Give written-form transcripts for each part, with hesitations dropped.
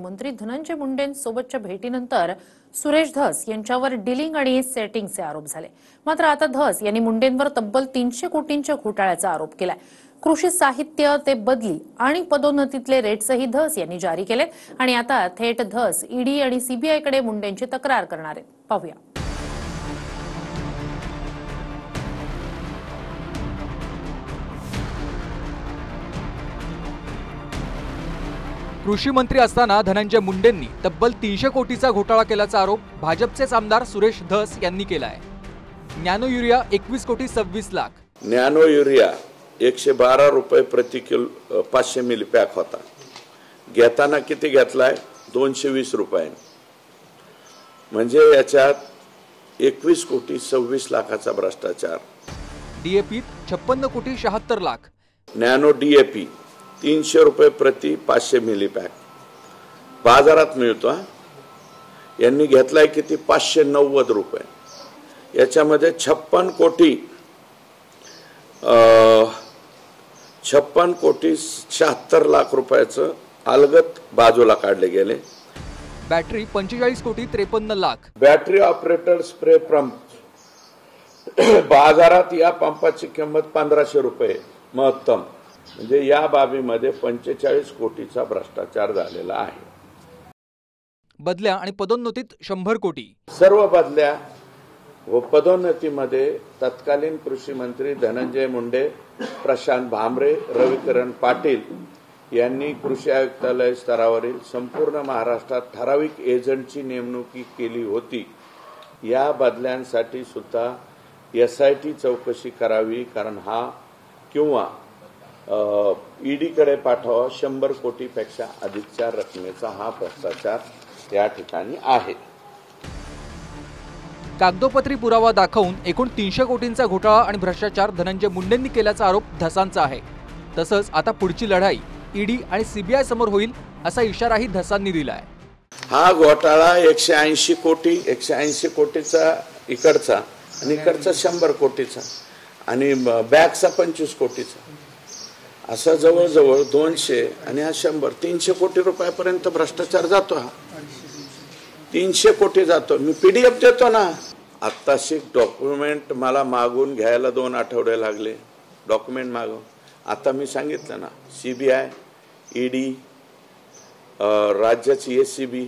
मंत्री धनंजय मुंडेंसोबतच्या भेटीनंतर सुरेश धस यांच्यावर डिलिंग आणि सेटिंगचे आरोप झाले। मात्र आता धस यांनी मुंडेंवर तब्बल 300 कोटींच्या घोटाळ्याचा आरोप केलाय। कृषी साहित्य ते बदली आणि पदोन्नतीतले रेट्सही धस यांनी जारी केले आणि आता थेट धस ईडी आणि सीबीआयकडे मुंडेंची तक्रार करणार आहेत। पाहूया। कृषी मंत्री असताना धनंजय मुंडेंनी तब्बल 300 कोटीचा घोटाळा केल्याचा आरोप भाजपचेच आमदार सुरेश धस यांनी केला आहे। नॅनो युरिया 21 कोटी 26 लाख, नॅनो युरिया 112 रुपये प्रति किलो 500 मिली पॅक होता, घेताना किती घेतलाय 220 रुपये, म्हणजे याच्यात 21 कोटी 26 लाखाचा भ्रष्टाचार। डीएपी 56 कोटी 76 लाख, नॅनो डीएपी 300 रुपये प्रति 500 मिली पॅक बाजारात मिळतो। यांनी घेतलाय किती 590 रुपये, याच्यामध्ये 56 कोटी 76 लाख रुपयाचं अलगत बाजूला काढले गेले। बॅटरी 45 कोटी 53 lakh, battery operator spray pump बाजारात या पंपाची किंमत 1500 रुपये महत्तम, म्हणजे या बाबीमध्ये 45 कोटीचा भ्रष्टाचार झालेला आहे। बदल्या आणि पदोन्नतीत 100 कोटी, सर्व बदल्या व पदोन्नतीमध्ये तत्कालीन कृषी मंत्री धनंजय मुंडे, प्रशांत भामरे, रविकिरण पाटील यांनी कृषी आयुक्तालय स्तरावरील संपूर्ण महाराष्ट्रात ठराविक एजंटची नेमणूक केली होती। या बदल्यांसाठी सुद्धा SIT चौकशी करावी, कारण हा किंवा ईडी कडे पाठवा 100 कोटीपेक्षा अधिकच्या रकमेचा हा भ्रष्टाचार या ठिकाणी आहे। कागदोपत्री पुरावा दाखवून एकूण 300 कोटींचा घोटाळा आणि भ्रष्टाचार धनंजय मुंडेंनी केल्याचा आरोप धसांचा आहे। तसंच आता पुढची लढाई ईडी आणि सीबीआय समोर होईल असा इशाराही धसांनी दिलाय। हा घोटाळा 180 कोटीचा इकडचा आणि इकडचा 100 कोटीचा आणि बॅगचा 25 कोटीचा, असा जवळजवळ 200 आणि हा 100 300 कोटी रुपयापर्यंत भ्रष्टाचार जातो। हा 300 कोटी जातो। मी PDF देतो ना, आत्ताशी डॉक्युमेंट मला मागून घ्यायला 2 आठवडे लागले, डॉक्युमेंट मागून। आता मी सांगितलं ना, CBI, ईडी, राज्याची ACB,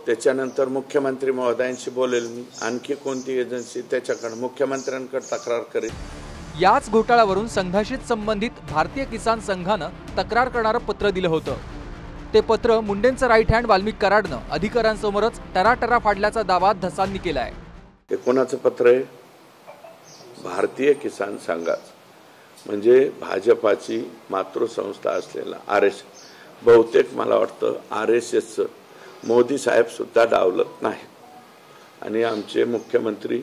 त्याच्यानंतर मुख्यमंत्री महोदयांशी बोलेल मी, आणखी कोणती एजन्सी त्याच्याकडे मुख्यमंत्र्यांकडे तक्रार करेल। याच घोटाळ्यावरून संघाशीच संबंधित भारतीय किसान संघानं तक्रार करणारं पत्र दिलं होतं। ते पत्र मुंडेंचं राईट हँड वाल्मिक कराडनं अधिकाऱ्यांसमोरच टराटरा फाडल्याचा दावा धसांनी केलाय। हे कोणाचं पत्र आहे? भारतीय किसान संघाचं, म्हणजे भाजपाची मातृसंस्था असलेला RSS। बहुतेक मला वाटतं RSSचं मोदी साहेब सुद्धा डावलत नाही आणि आमचे मुख्यमंत्री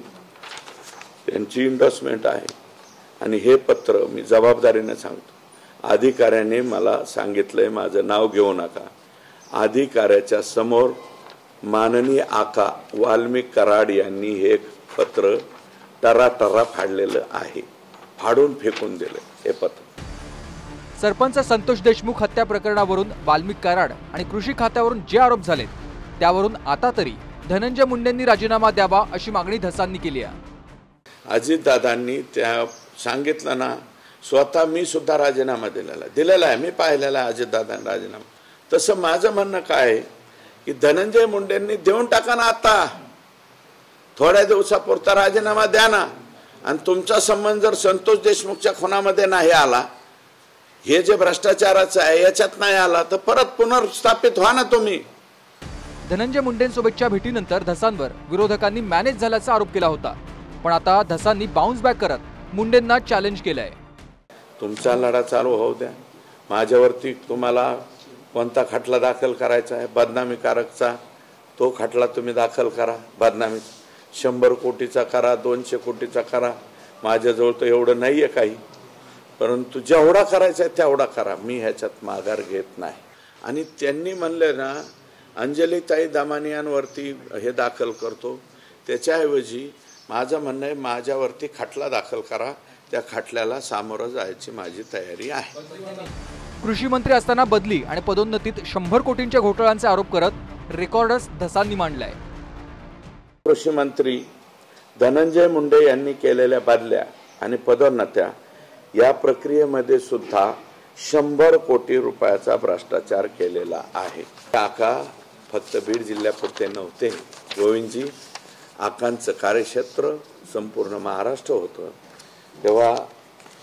त्यांची इन्व्हेस्टमेंट आहे। आणि हे पत्र मी जबाबदारीने सांगतो, अधिकाऱ्याने मला सांगितलंय माझं नाव घेऊ नका, अधिकाऱ्याच्या समोर माननीय आका वाल्मिक कराड यांनी हे पत्र टराटरा फाडलेलं आहे, फाडून फेकून दिलं हे पत्र। सरपंच संतोष देशमुख हत्या प्रकरणावरून वाल्मिक कराड आणि कृषी खात्यावरून जे आरोप झालेत त्यावरून आता तरी धनंजय मुंडेंनी राजीनामा द्यावा अशी मागणी धसांनी केली आहे। अजितदादांनी त्या सांगितलं ना, स्वतः मी सुद्धा राजीनामा दिलेला आहे, मी पाहिलेला आहे अजितदादांनी राजीनामा। तसं माझं म्हणणं काय आहे की धनंजय मुंडेंनी देऊन टाका ना, आता थोड्या दिवसापुरता राजीनामा द्या ना, आणि तुमचा संबंध जर संतोष देशमुखच्या खुनामध्ये नाही आला, हे जे भ्रष्टाचाराचं आहे याच्यात नाही आला, तर परत पुनर्स्थापित व्हा ना तुम्ही। धनंजय मुंडेंसोबतच्या भेटीनंतर धसांवर विरोधकांनी मॅनेज झाल्याचा आरोप केला होता, पण आता धसांनी बाउन्स बॅक करत मुंडेंना चॅलेंज केलंय। तुमचा लढा चालू होऊ द्या, माझ्यावरती तुम्हाला कोणता खटला दाखल करायचा आहे बदनामीकारकचा, तो खटला तुम्ही दाखल करा। बदनामी 100 कोटीचा करा, 200 कोटीचा करा, माझ्याजवळ तर एवढं नाहीये काही, परंतु जेवढा करायचा आहे तेवढा करा, मी ह्याच्यात माघार घेत नाही। आणि त्यांनी म्हणले ना, अंजलीताई दमानियांवरती हे दाखल करतो, त्याच्याऐवजी माझं म्हणणं आहे माझ्यावरती खटला दाखल करा, त्या खटल्याला सामोरं जायची माझी तयारी आहे। कृषी मंत्री असताना बदली आणि पदोन्नतीत 100 कोटींच्या घोटाळ्यांचे आरोप करत रेकॉर्डच धसांनी मांडलाय। कृषी मंत्री धनंजय मुंडे यांनी केलेल्या बदल्या आणि पदोन्नत्या या प्रक्रियेमध्ये सुद्धा 100 कोटी रुपयाचा भ्रष्टाचार केलेला आहे। काका फक्त बीड जिल्ह्यापुरते नव्हते, गोविंदजी आकांचं कार्यक्षेत्र संपूर्ण महाराष्ट्र होतं। तेव्हा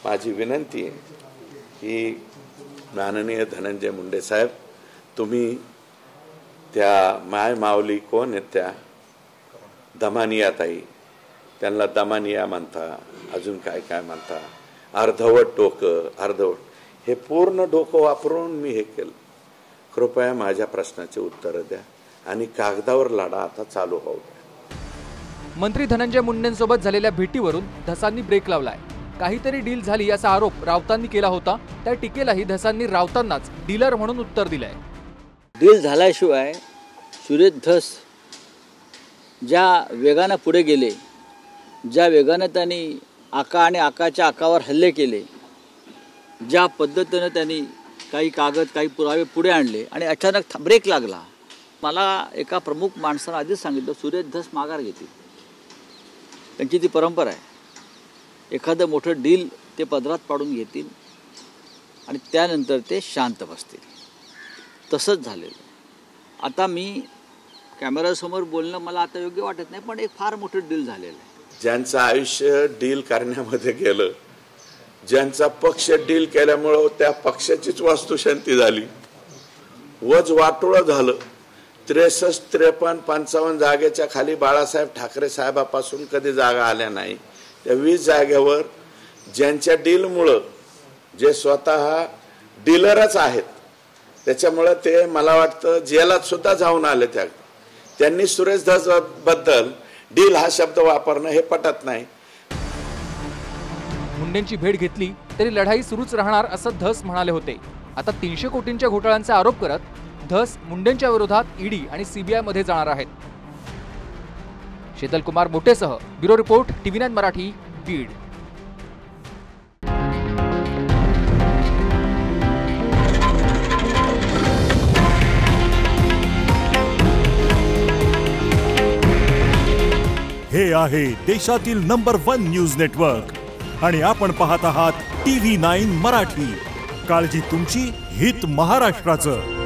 माझी विनंती आहे की माननीय धनंजय मुंडे साहेब, तुम्ही त्या माय माऊली कोण आहेत त्या दमानिया ताई, त्यांना दमानिया म्हणता, अजून काय काय म्हणता, अर्धवट डोकं, अर्धवट हे पूर्ण डोकं वापरून मी हे केलं। कृपया माझ्या प्रश्नाचे उत्तर द्या आणि कागदावर लढा आता चालू होऊ द्या। मंत्री धनंजय मुंडेंसोबत झालेल्या भेटीवरून धसांनी ब्रेक लावलाय। काहीतरी डील झाली याचा आरोप राऊतांनी केला होता, त्या टीकेलाही धसांनी राऊतांनाच डीलर म्हणून उत्तर दिलंय। डील झाल्याशिवाय सुरेश धस ज्या वेगानं पुढे गेले, ज्या वेगानं त्यांनी आका आणि आकाच्या आकावर हल्ले केले, ज्या पद्धतीनं त्यांनी काही कागद काही पुरावे पुढे आणले आणि अचानक ब्रेक लागला, मला एका प्रमुख माणसानं आधीच सांगितलं सुरेश धस माघार घेतील। त्यांची ती परंपरा आहे, एखादं मोठं डील ते पदरात पाडून घेतील आणि त्यानंतर ते शांत बसतील। तसंच झालेलं। आता मी कॅमेरासमोर बोलणं मला आता योग्य वाटत नाही, पण एक फार मोठं डील झालेलं आहे। ज्यांचं आयुष्य डील करण्यामध्ये गेलं, ज्यांचा पक्ष डील केल्यामुळं त्या पक्षाचीच वास्तुशांती झाली, वज वाटोळं झालं। 63, 53, 55 जागेच्या खाली बाळासाहेब ठाकरे साहेबापासून कधी जागा आल्या नाही। त्या 20 जागेवर ज्यांच्या डीलमुळं, जे स्वतः डीलरच आहेत, त्याच्यामुळं ते मला वाटतं जेलात सुद्धा जाऊन आले। त्यांनी सुरेश धस बद्दल डील हा शब्द वापरणं हे पटत नाही। मुंडेंची भेट घेतली तरी लढाई सुरूच राहणार असं धस म्हणाले होते। आता 300 कोटींच्या घोटाळ्यांचा आरोप करत धस मुंडेंच्या विरोधात ईडी आणि सीबीआय मध्ये जाणार आहेत। शीतल कुमार मोटेसह bureau report TV9 Marathi, Beed. हे आहे देशातील नंबर 1 न्यूज नेटवर्क आणि आपण पाहत आहात TV9 मराठी। काळजी तुमची, हित महाराष्ट्राचं।